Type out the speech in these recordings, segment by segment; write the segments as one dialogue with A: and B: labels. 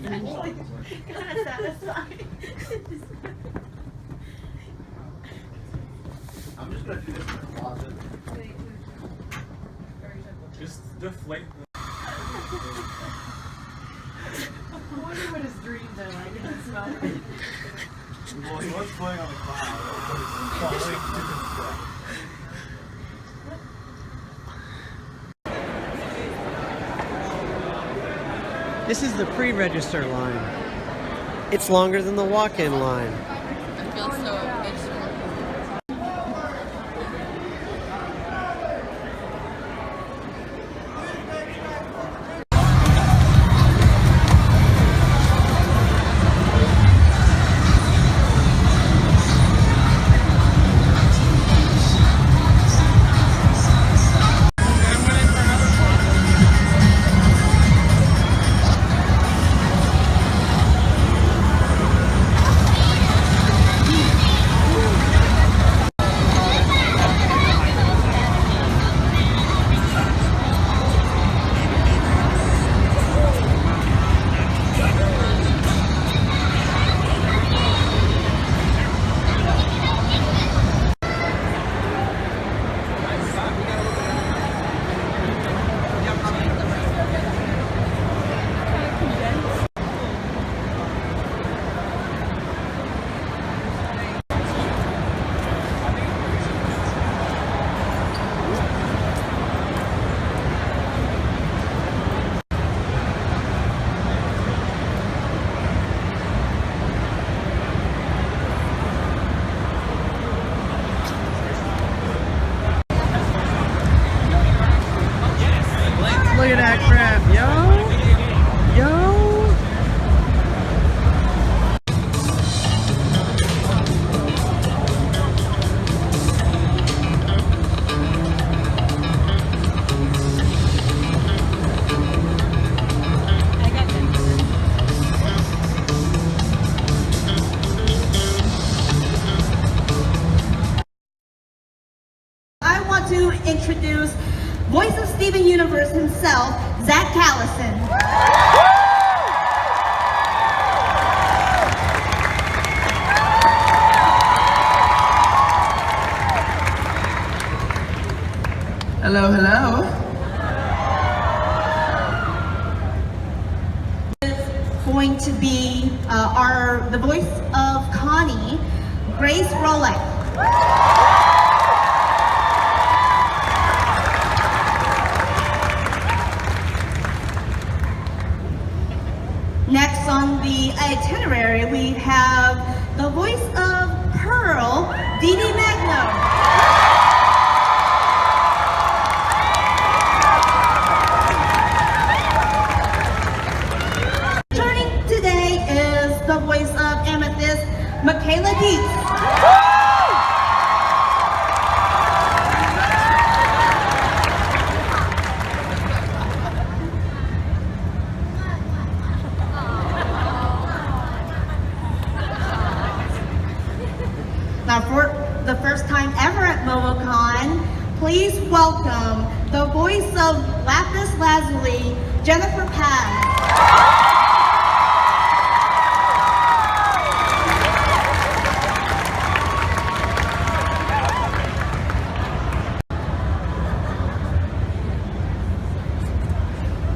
A: Kind of satisfying.
B: I'm just gonna do this in the closet.
C: Just deflate the...
A: I wonder what his dreams are like. I can smell it.
C: Well, he was playing on the cloud.
D: This is the pre-register line. It's longer than the walk-in line.
E: I feel so bitchy.
D: Look at that crap, yo! Yo!
A: I want to introduce voice of Steven Universe himself, Zach Callison.
F: Hello, hello.
A: Is going to be the voice of Connie, Grace Rowlett. Next on the itinerary, we have the voice of Pearl, Dee Dee Magno. Returning today is the voice of Amethyst, Michaela Dietz. Now, for the first time ever at Momocon, please welcome the voice of Lapis Lazuli, Jennifer Paz.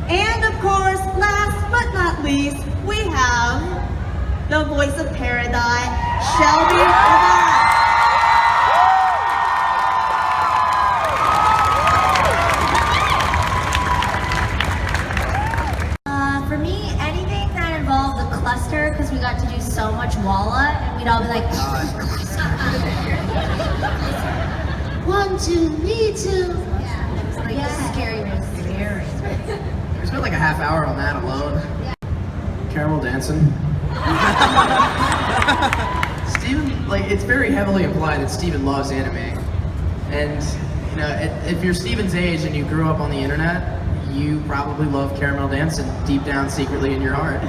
A: And of course, last but not least, we have the voice of Paradise, Shelby Rivera.
G: For me, anything that involved the cluster, because we got to do so much Walla, and we'd all be like, 1, 2, me too. Yeah, it was like scary, it was scary.
F: We spent like a half hour on that alone.
G: Yeah.
F: Caramel dancing. Steven, like, it's very heavily implied that Steven loves anime. And, you know, if you're Steven's age and you grew up on the internet, you probably love caramel dancing deep down secretly in your heart.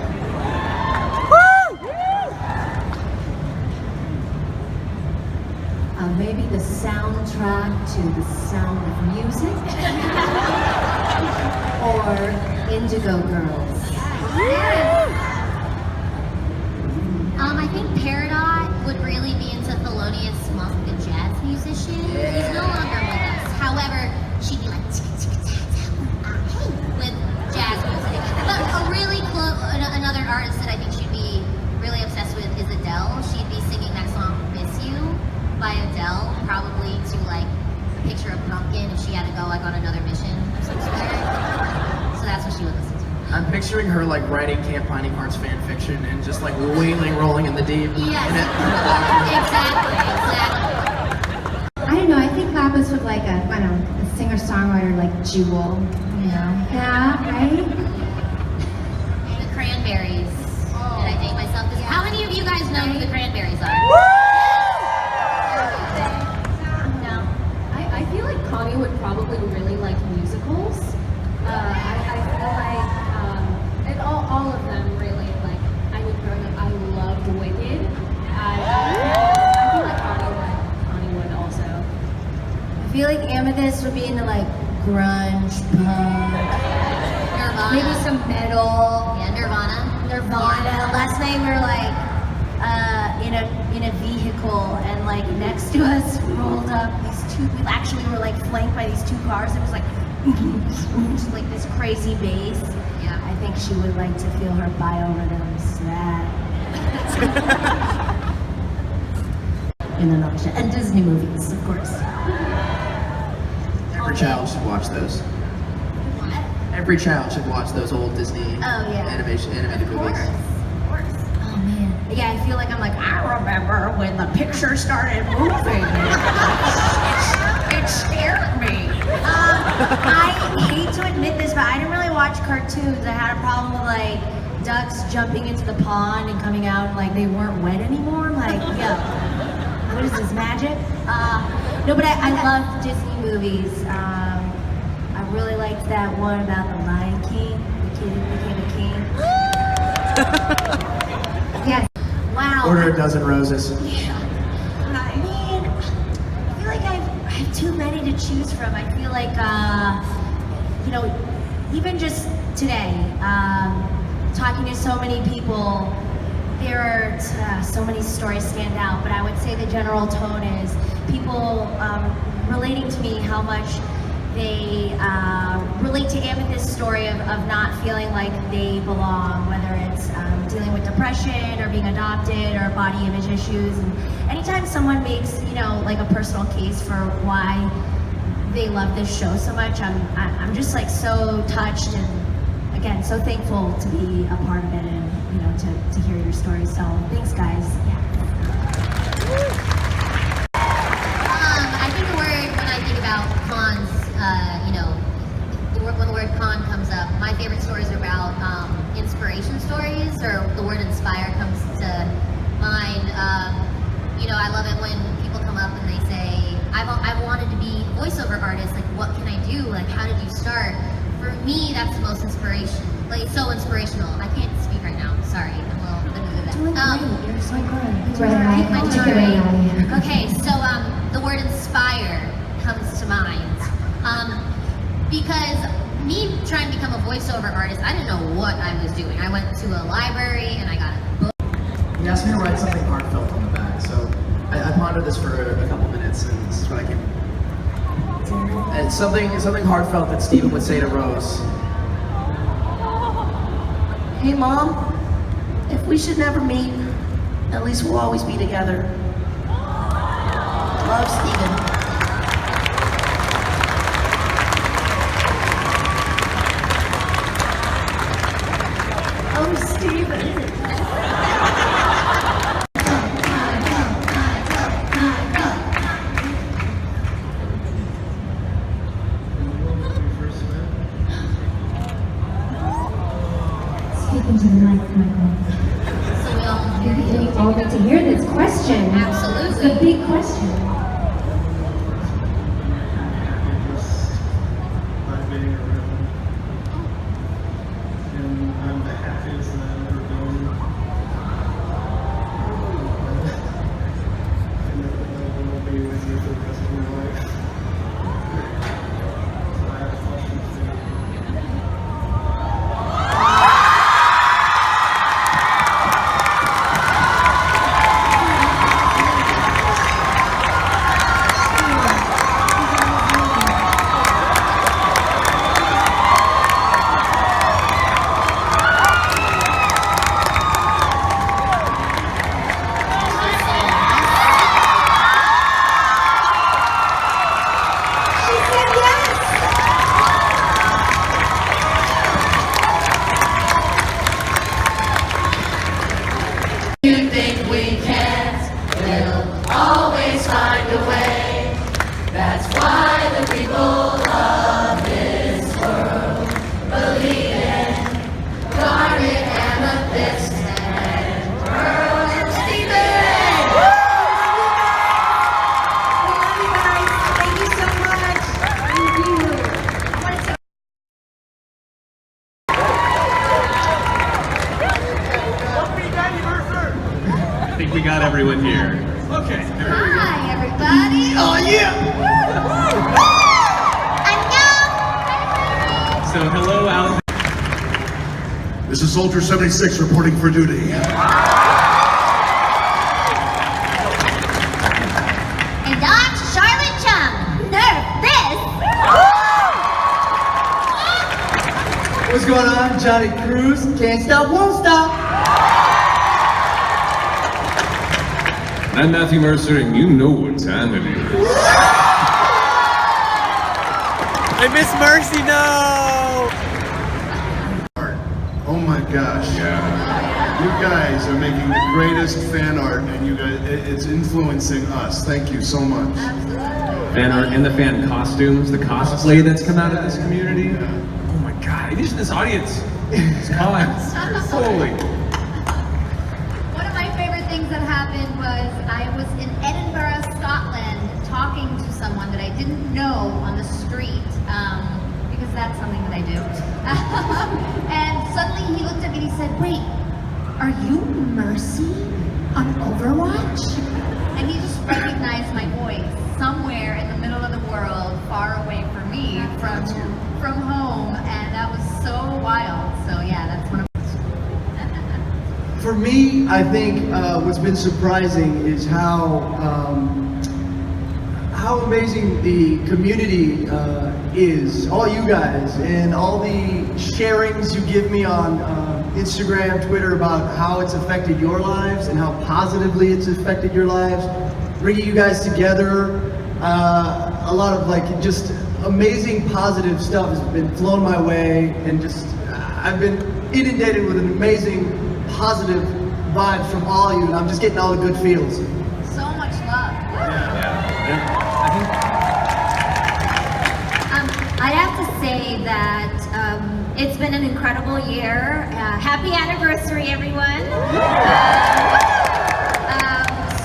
G: Maybe the soundtrack to The Sound of Music, or Indigo Girls. Yes. competition. He's no longer with us. However, she'd be like, hey, with jazz music. But a really close, another artist that I think she'd be really obsessed with is Adele. She'd be singing that song "Miss You" by Adele, probably to like a picture of Pumpkin if she had to go like on another mission of some sort. So that's what she would listen to.
F: I'm picturing her like writing Camp Piney Hearts fan fiction and just like wailing, rolling in the deep.
G: Yes,
F: And
G: exactly.
H: I don't know, I think Lapis would like a singer-songwriter like Jewel, you know? Yeah, right?
G: The Cranberries. Did I date myself? How many of you guys know who the Cranberries are?
H: No. I feel like Connie would probably really like musicals. I feel like, and all of them really, like, I mean, growing up, I loved Wicked. I feel like Connie would also.
G: I feel like Amethyst would be into like grunge, punk, Nirvana. Maybe some metal. Yeah, Nirvana. Last night we were like in a vehicle and like next to us rolled up these two. We were like flanked by these two cars. It was like just like this crazy bass. Yeah, I think she would like to feel her biorhythms. That. In a nutshell, and Disney movies, of course.
F: every child should watch those.
G: What?
F: Every child should watch those old Disney animated movies.
G: Of course. Oh man. Yeah, I feel like I'm like, I remember when the picture started moving. It scared me. I hate to admit this, but I didn't really watch cartoons. I had a problem with like ducks jumping into the pond and coming out and like they weren't wet anymore. Like, yo, what is this, magic? No, but I love Disney movies. I really liked that one about the Lion King. The kid who became a king. Yes. Wow.
F: Order a dozen roses.
G: Yeah. I mean, I feel like I have too many to choose from. I feel like, you know, even just today, talking to so many people, there are so many stories stand out, but I would say the general tone is people relating to me how much they relate to Amethyst's story of not feeling like they belong, whether it's dealing with depression or being adopted or body image issues. And anytime someone makes, you know, like a personal case for why they love this show so much, I'm just like so touched and again, so thankful to be a part of it and, you know, to hear your story. So thanks, guys. Yeah. I think the word, when I think about cons, you know, when the word con comes up, my favorite stories are about inspiration stories, or the word inspire comes to mind. You know, I love it when people come up and they say, I've wanted to be a voiceover artist, like what can I do? Like how did you start? For me, that's the most inspiration, like so inspirational. I can't speak right now, sorry. Well,
H: Doing great. You're so good.
G: right?
H: I'll take it right out of here.
G: Okay, so the word inspire comes to mind. Because me trying to become a voiceover artist, I didn't know what I was doing. I went to a library and I got a book.
F: He asked me to write something heartfelt on the back, so I pondered this for a couple minutes, and this is what I came. And something heartfelt that Steven would say to Rose.
A: Hey Mom, if we should never meet, at least we'll always be together. Love, Steven. Oh, Steven.
H: Speak into the mic, Michael.
G: So we all can hear you.
H: We all get to hear this question.
G: Absolutely.
H: It's a big question.
C: By being around. And I'm the happiest that I've ever been. I know that I will be with you for the rest of my life. So I have a question for you.
I: think we got everyone here. Okay.
G: Hi, everybody.
I: Oh yeah! So hello, Alex.
B: This is Soldier 76 reporting for duty.
G: And I'm Charlotte Chung. Nerf this.
J: What's going on? Johnny Cruz. Can't stop, won't stop.
K: I'm Matthew Mercer, and you know what time it is.
D: I miss Mercy, no!
B: Oh my gosh.
K: Yeah.
B: You guys are making the greatest fan art, and you guys, it's influencing us. Thank you so much.
I: Fan art and the fan costumes, the cosplay that's come out of this community. Oh my god, even this audience is gone. Holy.
H: One of my favorite things that happened was I was in Edinburgh, Scotland, talking to someone that I didn't know on the street, because that's something that I do. And suddenly he looked at me and he said, "Wait, are you Mercy on Overwatch?" And he just recognized my voice somewhere in the middle of the world, far away from me, from home, and that was so wild. So yeah, that's one of
J: For me, I think what's been surprising is how amazing the community is. All you guys and all the sharings you give me on Instagram, Twitter about how it's affected your lives and how positively it's affected your lives. Bringing you guys together, a lot of like just amazing positive stuff has been flown my way, and just I've been inundated with an amazing positive vibes from all of you, and I'm just getting all the good feels.
H: so much love.
G: I have to say that it's been an incredible year. Happy anniversary, everyone.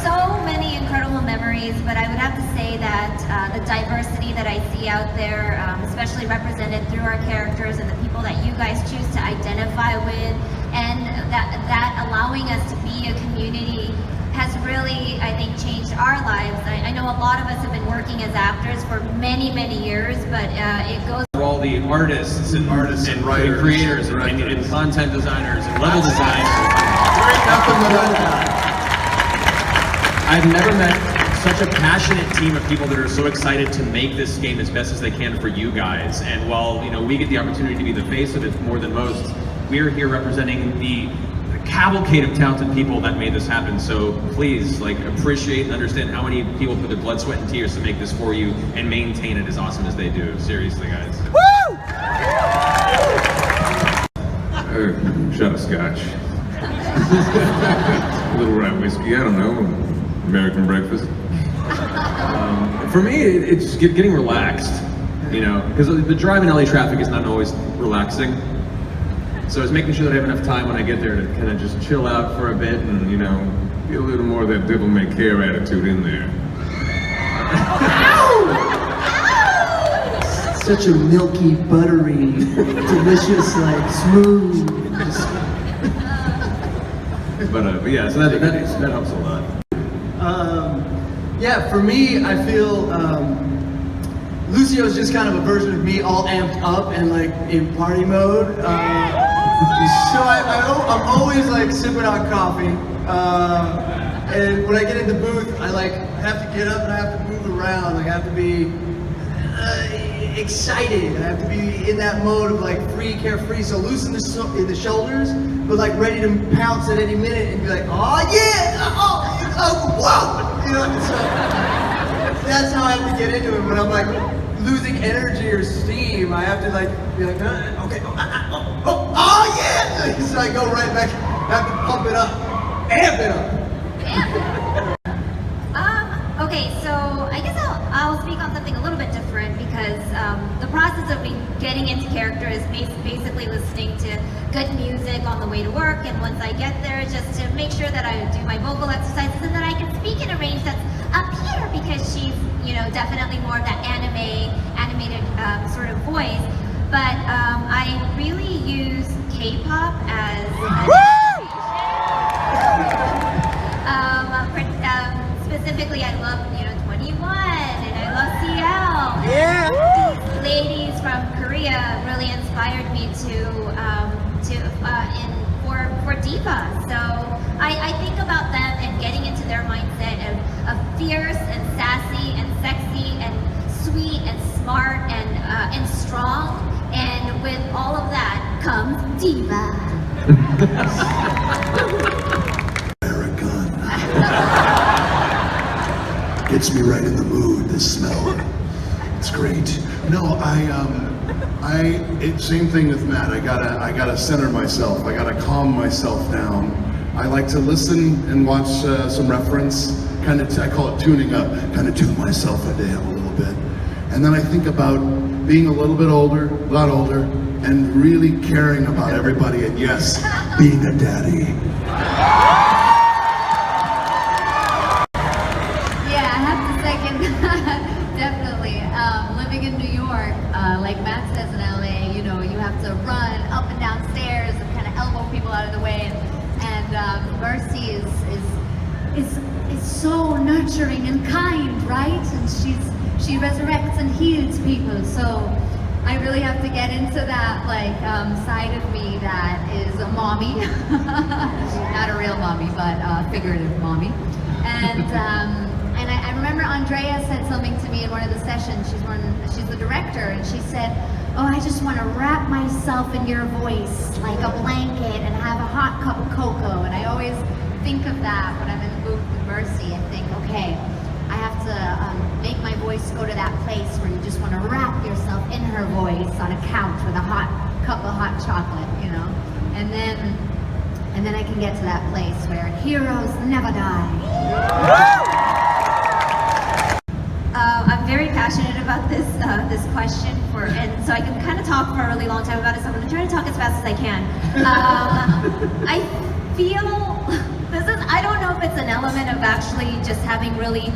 G: So many incredible memories, but I would have to say that the diversity that I see out there, especially represented through our characters and the people that you guys choose to identify with, and that allowing us to be a community has really, I think, changed our lives. I know a lot of us have been working as actors for many, many years, but it goes.
I: all the artists and writers and creators and content designers and level designers. I've never met such a passionate team of people that are so excited to make this game as best as they can for you guys. And while we get the opportunity to be the face of it more than most, we're here representing the cavalcade of talented people that made this happen. So please, appreciate and understand how many people put their blood, sweat, and tears to make this for you and maintain it as awesome as they do. Seriously, guys.
D: Woo!
K: Shot of scotch. A little rye whiskey, I don't know. American breakfast.
I: For me, it's just getting relaxed, because the drive in LA traffic is not always relaxing. So it's making sure that I have enough time when I get there to kind of just chill out for a bit and,
K: Get a little more of that devil may care attitude in there.
J: Such a milky, buttery, delicious, smooth.
I: But yeah, so that helps a lot.
J: Yeah, for me, I feel Lucio is just kind of a version of me, all amped up and in party mode. So I'm always sipping on coffee, and when I get in the booth, I have to get up and I have to move around. I have to be excited. I have to be in that mode of free, carefree. So loose in the shoulders, but ready to pounce at any minute and be oh yeah, oh whoa, So that's how I have to get into it. When I'm losing energy or steam, I have to be okay, oh yeah! So I go right back, I have to pump it up, amp it up.
G: Okay, so I guess I'll speak on something a little bit different because the process of me getting into character is basically listening to good music on the way to work, and once I get there, just to make sure that I do my vocal exercises and that I can speak in a range that's up here because she's, definitely more of that animated sort of voice. But I really use K-pop as an diva. So I think about them and getting into their mindset of fierce and sassy and sexy and sweet and smart and strong. And with all of that comes diva.
B: American. Gets me right in the mood, this smell. It's great. No, same thing with Matt. I gotta center myself. I gotta calm myself down. I like to listen and watch some reference. I call it tuning up. Kind of tune myself into him a little bit. And then I think about being a lot older, and really caring about everybody. And yes, being a daddy.
H: Yeah, I have to second that. Definitely. Living in New York, like Matt says in LA, you know, you have to run up and down stairs and kind of elbow people out of the way. And Mercy is so nurturing and kind, right? And she resurrects and heals people. So I really have to get into that side of me that is a mommy, not a real mommy, but a figurative mommy. And I remember Andrea said something to me in one of the sessions. She's the director, and she said, "Oh, I just want to wrap myself in your voice like a blanket and have a hot cup of cocoa." And I always think of that when I'm in the booth with Mercy and think, okay, I have to make my voice go to that place where you just want to wrap yourself in her voice on a couch with a hot cup of hot chocolate, you know? And then I can get to that place where heroes never die.
G: I'm very passionate about this question and so I can kind of talk for a really long time about it. So I'm going to try to talk as fast as I can. I feel I don't know if it's an element of actually just having really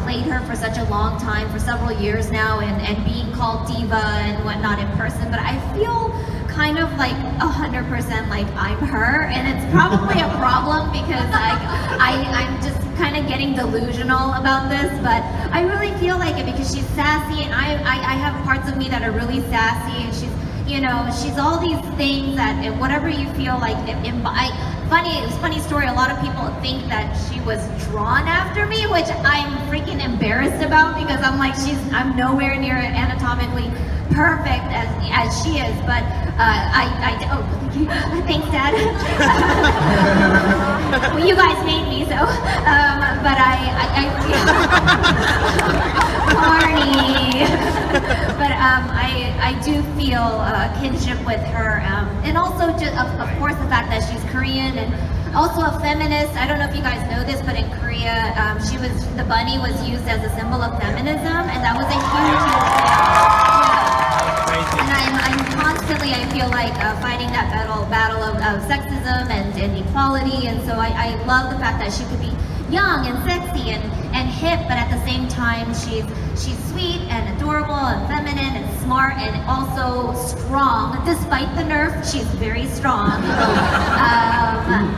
G: played her for such a long time, for several years now, and being called diva and whatnot in person, but I feel kind of like 100% like I'm her, and it's probably a problem because I'm just kind of getting delusional about this, but I really feel like it because she's sassy, and I have parts of me that are really sassy, and she's all these things that whatever you feel like funny story, a lot of people think that she was drawn after me, which I'm freaking embarrassed about because I'm like, I'm nowhere near anatomically perfect as she is, but thanks, Dad. Well, you guys made me, so, but I feel corny. But I do feel kinship with her, and also just of course the fact that she's Korean and also a feminist. I don't know if you guys know this, but in Korea, the bunny was used as a symbol of feminism, and that was a huge and I'm constantly, I feel like, fighting that battle of sexism and equality, and so I love the fact that she could be young and sexy and hip, but at the same time she's sweet and adorable and feminine and smart and also strong. Despite the nerf, she's very strong.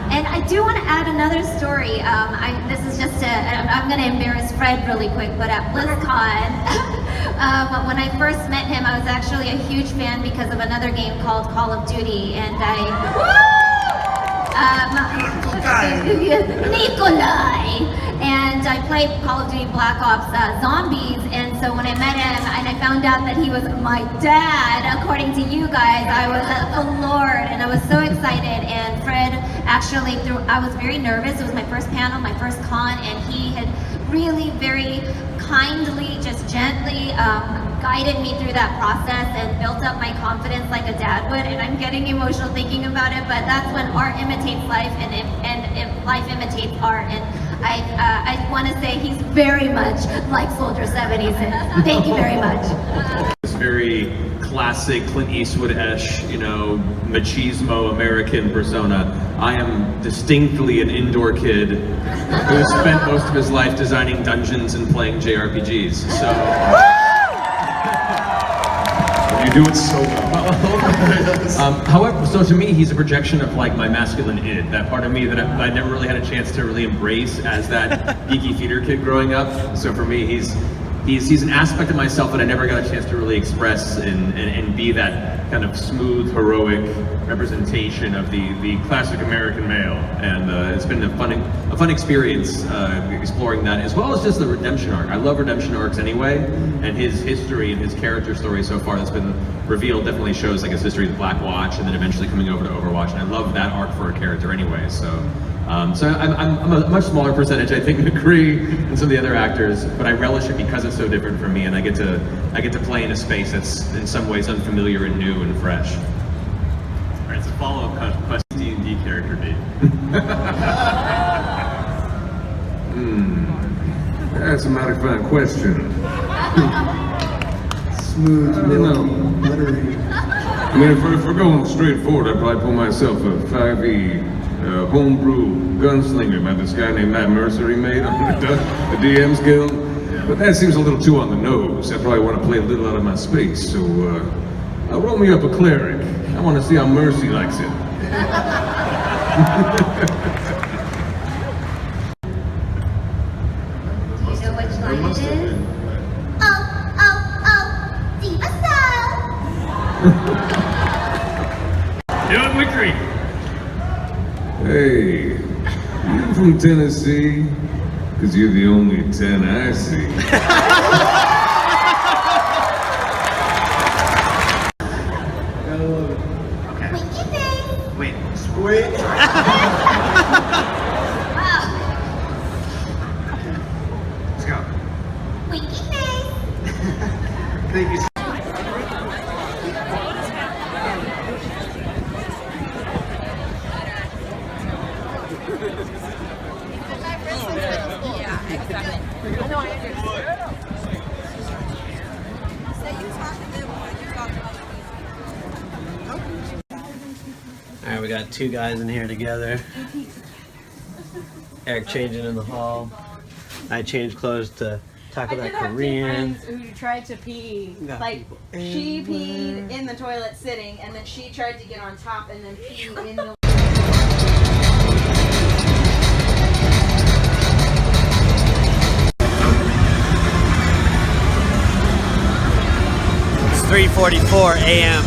G: And I do want to add another story. This is just I'm going to embarrass Fred really quick, but at BlizzCon, when I first met him, I was actually a huge fan because of another game called Call of Duty, and Nikolai! And I played Call of Duty Black Ops Zombies, and so when I met him and I found out that he was my dad, according to you guys, I was floored and I was so excited. And Fred actually, I was very nervous. It was my first panel, my first con, and he had really very kindly, just gently guided me through that process and built up my confidence like a dad would. And I'm getting emotional thinking about it, but that's when art imitates life, and if life imitates art. And I want to say he's very much like Soldier 76. Thank you very much.
I: It's very classic Clint Eastwood-esque, machismo American persona. I am distinctly an indoor kid who has spent most of his life designing dungeons and playing JRPGs. So
B: you do it so well.
I: However, so to me, he's a projection of like my masculine id, that part of me that I never really had a chance to really embrace as that geeky theater kid growing up. So for me, he's an aspect of myself that I never got a chance to really express and be that kind of smooth, heroic representation of the classic American male, and it's been a fun experience exploring that, as well as just the redemption arc. I love redemption arcs anyway, and his history and his character story so far that's been revealed definitely shows like his history with Black Watch, and then eventually coming over to Overwatch. And I love that arc for a character anyway. So I'm a much smaller percentage, I think, McCree and some of the other actors, but I relish it because it's so different from me, and I get to play in a space that's in some ways unfamiliar and new and fresh.
L: All right, so follow-up question: D&D character date.
K: That's a mighty fine question.
J: Smooth, milky, buttery.
K: I mean, if we're going straight forward, I'd probably pull myself a 5e homebrew gunslinger by this guy named Matt Mercer he made on the DM's Guild. But that seems a little too on the nose. I probably want to play a little out of my space, so roll me up a cleric. I want to see how Mercy likes it.
G: Do you know which line it is? Diva style!
L: Do it, McCree.
K: Hey, you from Tennessee? Because you're the only 10 I see.
C: Okay.
G: Winky face!
C: Wait.
J: Wait.
C: Let's go.
G: Winky face!
C: Thank you.
E: Yeah, exactly.
D: All right, we got two guys in here together. Eric changing in the hall. I changed clothes to talk about Korean.
A: Who tried to pee,
D: Got
A: like
D: people
A: she
D: everywhere.
A: peed in the toilet sitting, and then she tried to get on top and then pee in the.
D: It's 3:44 a.m.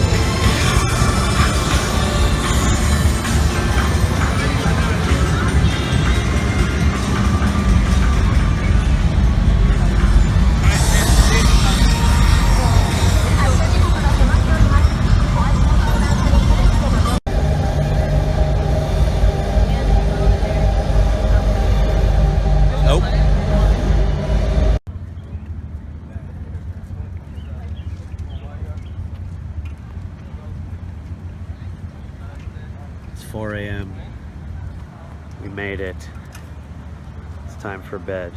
D: Nope. It's 4 a.m. We made it. It's time for bed.